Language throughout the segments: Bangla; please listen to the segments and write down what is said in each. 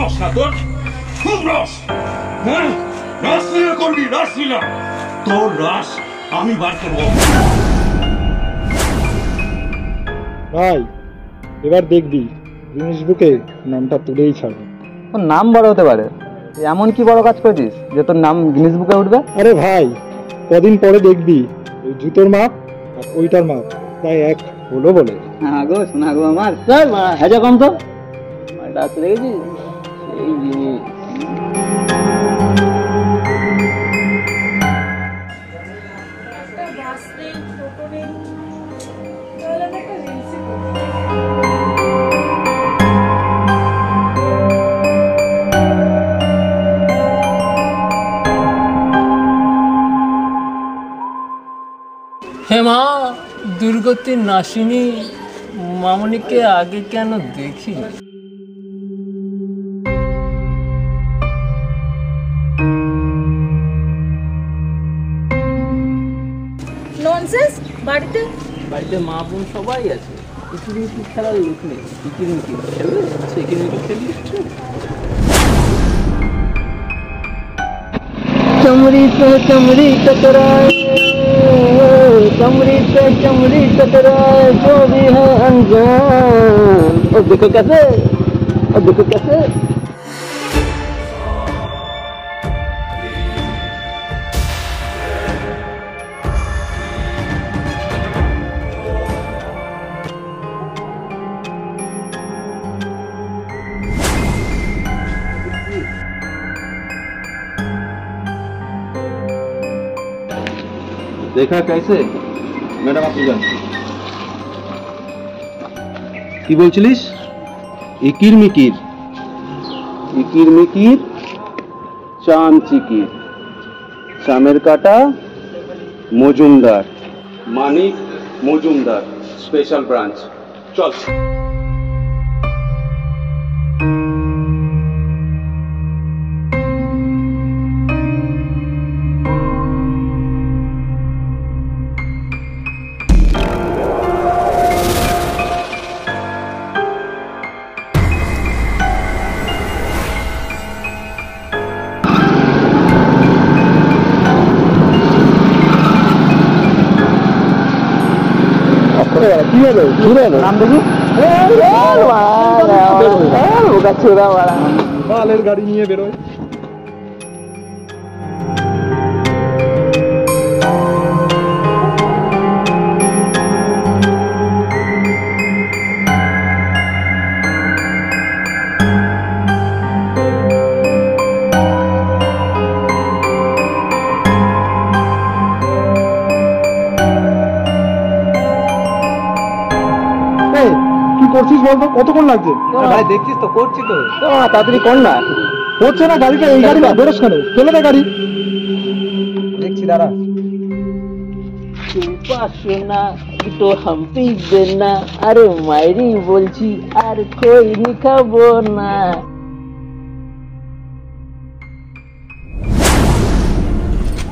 রস না তোর, খুব রস। হ্যাঁ, রাসলীলা করবি, রাসলীলা। তোর রাস আমি বার করবো। ভাই এবার দেখবি গিনেস বুকে নামটা তুলেই ছাড়বে। তোর নাম বড় হতে পারে, এমন কি বড় কাজ করেছিস যে তোর নাম গিনেস বুকে উঠবে? আরে ভাই কদিন পরে দেখবি ওই জুতোর মাপ আর ওইটার মাপ প্রায় এক হলো বলে। হ্যাঁ গো, শোনা গো আমার হেজা কম তো ডাকতে দেখেছিস সেই জিনিস। হেমা, দুর্গতির নাসিনী মামনিকে আগে কেন দেখি? ননসেন্স। বাড়িতে মা বোন সবাই আছে, কিছু খেলার লোক নেই। কিকিরমিকি খেলবে, কিকিরমিকি খেলি। चमड़ी से चमड़ी टकराए, चमड़ी से चमड़ी टकराए, जो भी है अनजान। और देखो कैसे, और देखो कैसे। देखा कैसे मैडम आप जान কি বলছিলিস? ইকির মিকির, ইকির মিকির চাম চিকির, চামের কাটা মজুমদার, মানিক মজুমদার স্পেশাল ব্রাঞ্চ। চল। কি হলো? ঘুরে এলো নাম দেখি। মালের গাড়ি নিয়ে বেরোয়। কি করছিস বলতো? কতক্ষণ লাগছে? ভাই দেখছিস তো, করছি তো। তাড়াতাড়ি কর না। হচ্ছে না গাড়িটা, এই গাড়ি না বেরোস কেন? ফেলে দে গাড়ি। দেখছি দাঁড়া। সোনা তো হাম্পি দেনা, আরে মাইরি বলছি আর কই খাবো না।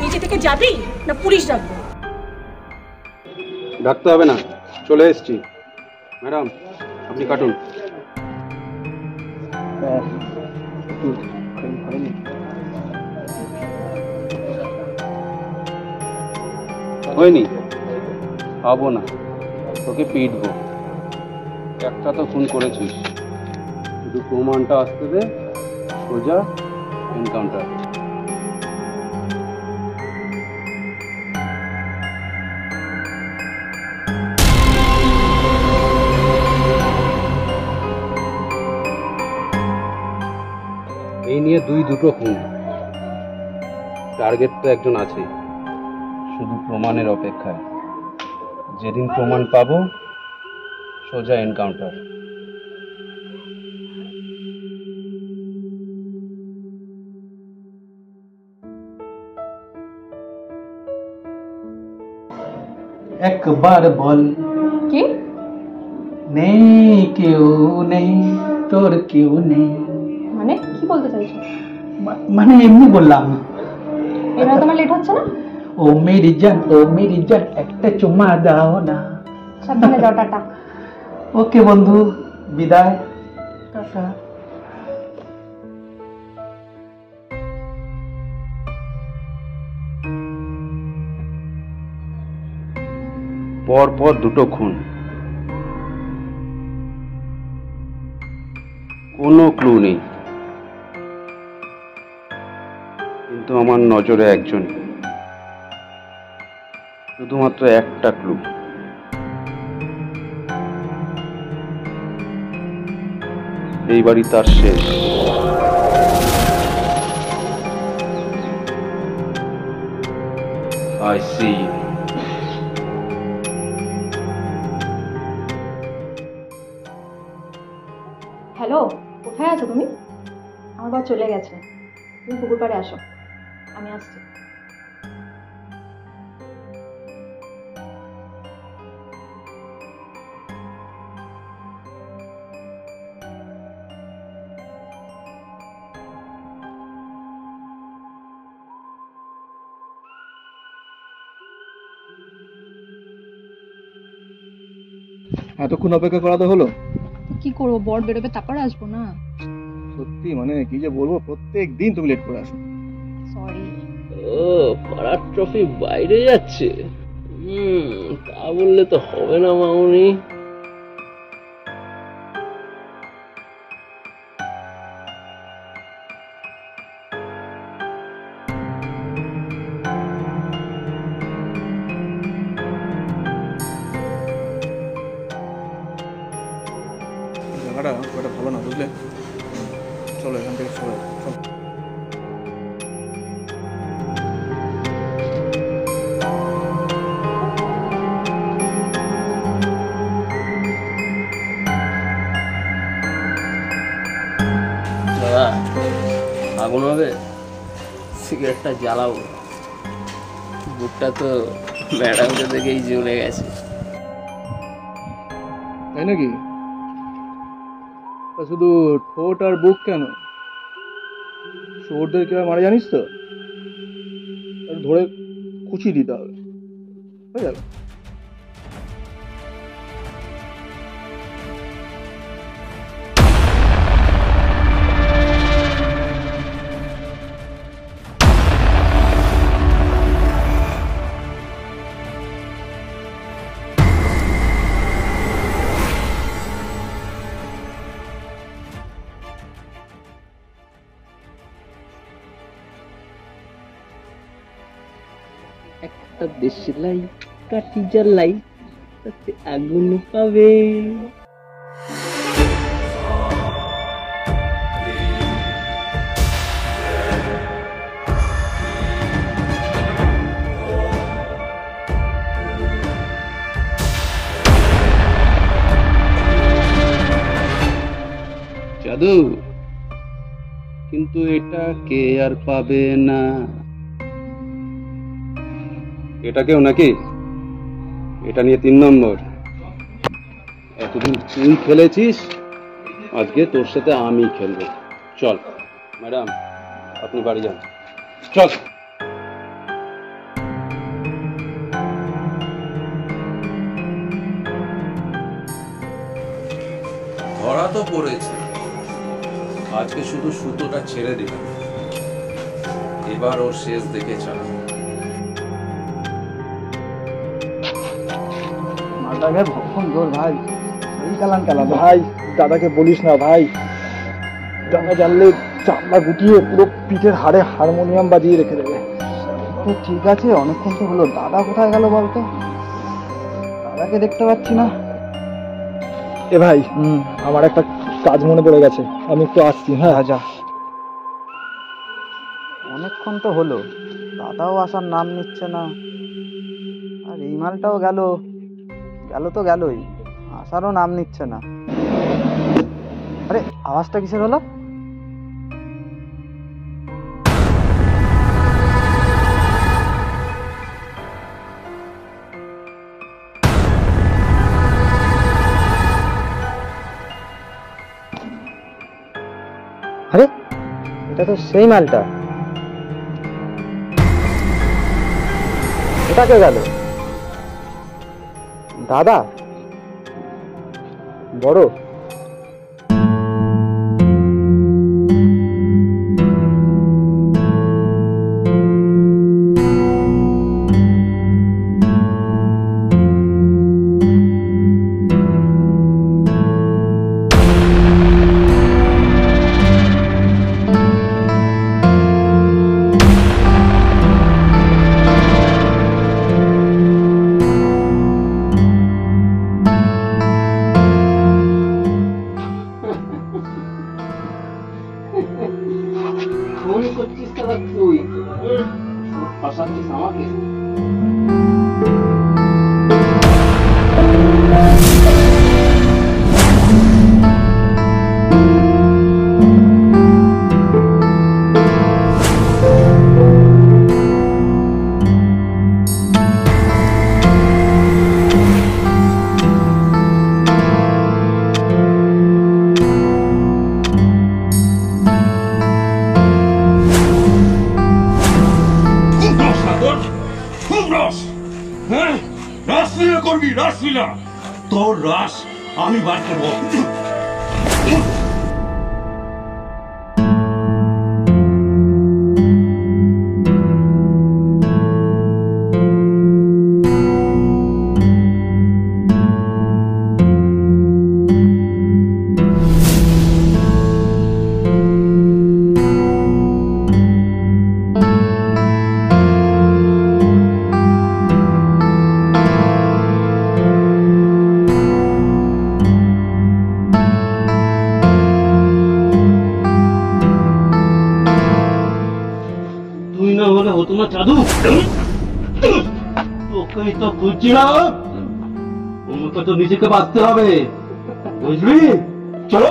নিচে থেকে যাবি না পুলিশ ডাকবো? ডাকতে হবে না, চলে এসেছি। ম্যাডাম আপনি কাটুন। হয়নি, খাবো না, তোকে পিটবো। একটা তো খুন করেছিস, শুধু প্রমাণটা আসতে দে, সোজা এনকাউন্টার। এই নিয়ে দুটো খুন, টার্গেট তো একজন আছে, শুধু প্রমাণের অপেক্ষায়। যেদিন প্রমাণ পাবো সোজা এনকাউন্টার। একবার বল কি? নেই কেউ নেই, তোর কেউ নেই। মানে কি বলতে চাইছো? মানে এমনি বললাম। এবার তোমার লেট হচ্ছে না? ও মেরি জান একটা চুম্মা দাও না। সাবধানে যাও, টাটা। ওকে বন্ধু, বিদায়, টাটা। পর পর দুটো খুন, কোনো ক্লু নেই, কিন্তু আমার নজরে একজন, শুধুমাত্র একটা ক্লু। এই বাড়ি তার শেষ। I see you. হ্যালো, কোথায় আছো তুমি? আমার বাবা চলে গেছে, তুমি পুকুর পাড়ে আসো, আমি আসছি। এতক্ষণ অপেক্ষা করা তো হলো। কি করবো, বর বেরোবে তারপরে আসবো না। সত্যি মানে কি যে বলবো, প্রত্যেক দিন তুমি লেট করে আসো। সরি। ও, পাড়ার ট্রফি বাইরে যাচ্ছে। তা বললে তো হবে না মামুনি। জায়গাটা খুব একটা ভালো না, বুঝলে? চলো এখান থেকে চলো। দাদা, আগুন হবে, সিগারেটটা জ্বালাবো। বুকটা তো ম্যাডামকে দেখেই জ্বলে গেছে। তাই নাকি? তা শুধু ঠোঁট আর বুক কেন, শোরদের কেউ মারা জানিস তো? ধরে খুঁচি দিতে হবে, হয়ে যাবে। একটা দেশলাই কাটি জ্বালাই, তাতে আগুন পাবে। জাদু, কিন্তু এটা কে আর পাবে না। এটা কেউ নাকি? এটা নিয়ে 3 নম্বর। এতদিন তুই খেলেছিস, আজকে তোর সাথে আমি খেলবো। চল ম্যাডাম, আপনি বাড়ি যান। চল। ধরা তো পড়েছে, আজকে শুধু সুতোটা ছেড়ে দিলাম, এবার ওর শেষ দেখে ছাড়া। মালটাকে ভক্ষণ জোর ভাই, এই কালান কালান ভাই। দাদাকে বলিস না ভাই, দাদা জানলে চামড়া গুটিয়ে পুরো পিঠের হাড়ে হারমোনিয়াম বাজিয়ে রেখে দেবে। তো ঠিক আছে, অনেকক্ষণ তো হলো, দাদা কোথায় গেল বলতো? দাদাকে দেখতে পাচ্ছি না। এ ভাই, আমার একটা কাজ মনে পড়ে গেছে, আমি একটু আসছি। হ্যাঁ যা। অনেকক্ষণ তো হলো, দাদাও আসার নাম নিচ্ছে না, আর এই মালটাও গেল তো গেলই, আসারও নাম নিচ্ছে না। আরে আওয়াজটা কিসের হলো? আরে এটা তো সেই মালটা, এটা কে গেল? দাদা বড়? আমাকে রাসলীলা করবি, রাসলীলা। তোর রাস আমি বার করবো। তোমার জাদু তোকেই তো খুঁজছিলাম। তোমাকে তো নিজেকে বাঁচতে হবে, বুঝলি? চলো।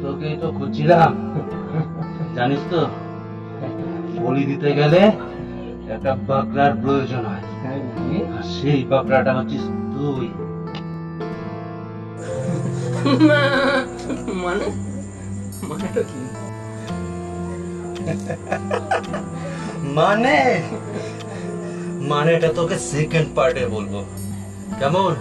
তোকেই তো খুঁজছিলাম। জানিস তো, বলি দিতে গেলে একটা বাকরার প্রয়োজন হয়, আর সেই বাকরাটা হচ্ছিস তুই। মানেটা তোকে সেকেন্ড পার্টে বলবো, কেমন?